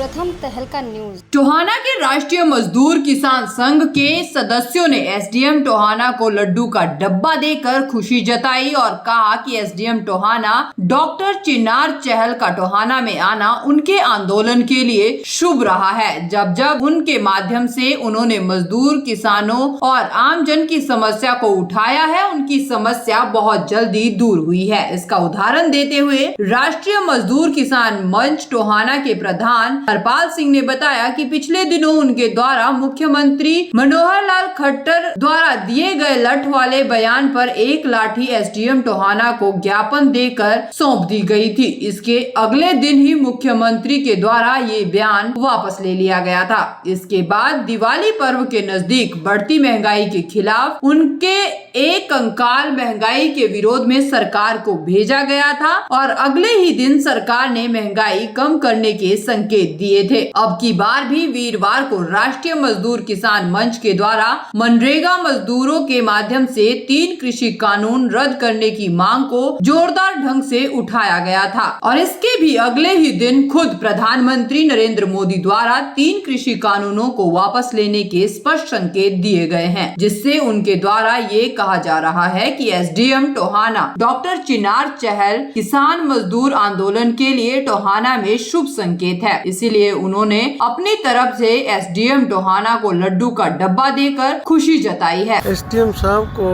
प्रथम तहलका न्यूज। टोहाना के राष्ट्रीय मजदूर किसान संघ के सदस्यों ने एसडीएम टोहाना को लड्डू का डब्बा देकर खुशी जताई और कहा कि एसडीएम टोहाना डॉक्टर चिनार चहल का टोहाना में आना उनके आंदोलन के लिए शुभ रहा है। जब जब उनके माध्यम से उन्होंने मजदूर किसानों और आमजन की समस्या को उठाया है, उनकी समस्या बहुत जल्दी दूर हुई है। इसका उदाहरण देते हुए राष्ट्रीय मजदूर किसान मंच टोहाना के प्रधान हरपाल सिंह ने बताया कि पिछले दिनों उनके द्वारा मुख्यमंत्री मनोहर लाल खट्टर द्वारा दिए गए लठ वाले बयान पर एक लाठी एसडीएम टोहाना को ज्ञापन देकर सौंप दी गई थी। इसके अगले दिन ही मुख्यमंत्री के द्वारा ये बयान वापस ले लिया गया था। इसके बाद दिवाली पर्व के नजदीक बढ़ती महंगाई के खिलाफ उनके एक कंकाल महंगाई के विरोध में सरकार को भेजा गया था और अगले ही दिन सरकार ने महंगाई कम करने के संकेत दिए थे। अब की बार भी वीरवार को राष्ट्रीय मजदूर किसान मंच के द्वारा मनरेगा मजदूरों के माध्यम से 3 कृषि कानून रद्द करने की मांग को जोरदार ढंग से उठाया गया था और इसके भी अगले ही दिन खुद प्रधानमंत्री नरेंद्र मोदी द्वारा 3 कृषि कानूनों को वापस लेने के स्पष्ट संकेत दिए गए हैं, जिससे उनके द्वारा ये कहा जा रहा है कि एसडीएम टोहाना डॉक्टर चिनार चहल किसान मजदूर आंदोलन के लिए टोहाना में शुभ संकेत है। इसीलिए उन्होंने अपनी तरफ से एसडीएम टोहाना को लड्डू का डब्बा देकर खुशी जताई है। एसडीएम साहब को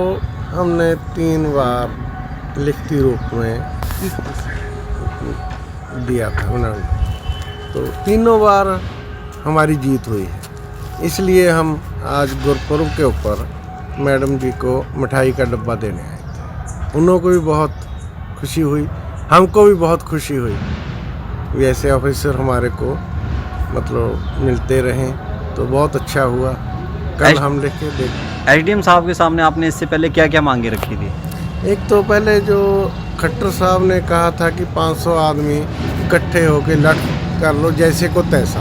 हमने 3 बार लिखती रूप में दिया था उन्होंने, तो तीनों बार हमारी जीत हुई है। इसलिए हम आज गुरपुरब के ऊपर मैडम जी को मिठाई का डब्बा देने आए थे। उन लोगों को भी बहुत खुशी हुई, हमको भी बहुत खुशी हुई। ऐसे ऑफिसर हमारे को मतलब मिलते रहें तो बहुत अच्छा हुआ। कल हम लिख के देख एसडीएम साहब के सामने आपने इससे पहले क्या क्या मांगे रखी थी? एक तो पहले जो खट्टर साहब ने कहा था कि 500 आदमी इकट्ठे होके लठ कर लो जैसे को तैसा,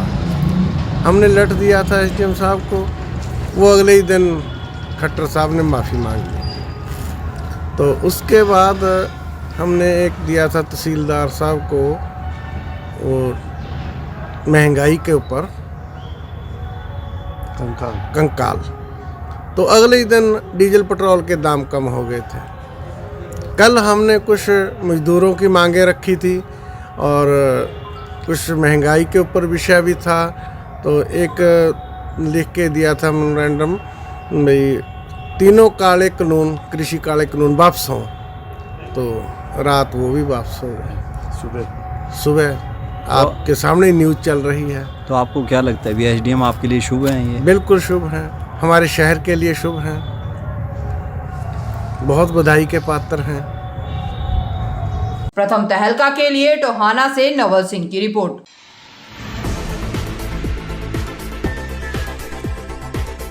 हमने लठ दिया था एसडीएम साहब को। वो अगले ही दिन खट्टर साहब ने माफ़ी मांग ली। तो उसके बाद हमने एक दिया था तहसीलदार साहब को वो महंगाई के ऊपर कंकाल। तो अगले ही दिन डीजल पेट्रोल के दाम कम हो गए थे। कल हमने कुछ मजदूरों की मांगे रखी थी और कुछ महंगाई के ऊपर विषय भी था, तो एक लिख के दिया था मेमोरेंडम भाई 3 काले कानून कृषि काले कानून वापस हों। तो रात वो भी वापस हो गए। सुबह आपके सामने न्यूज़ चल रही है। तो आपको क्या लगता है एसडीएम आपके लिए शुभ है? ये बिल्कुल शुभ है, हमारे शहर के लिए शुभ है, बहुत बधाई के पात्र हैं। प्रथम तहलका के लिए टोहाना से नवल सिंह की रिपोर्ट।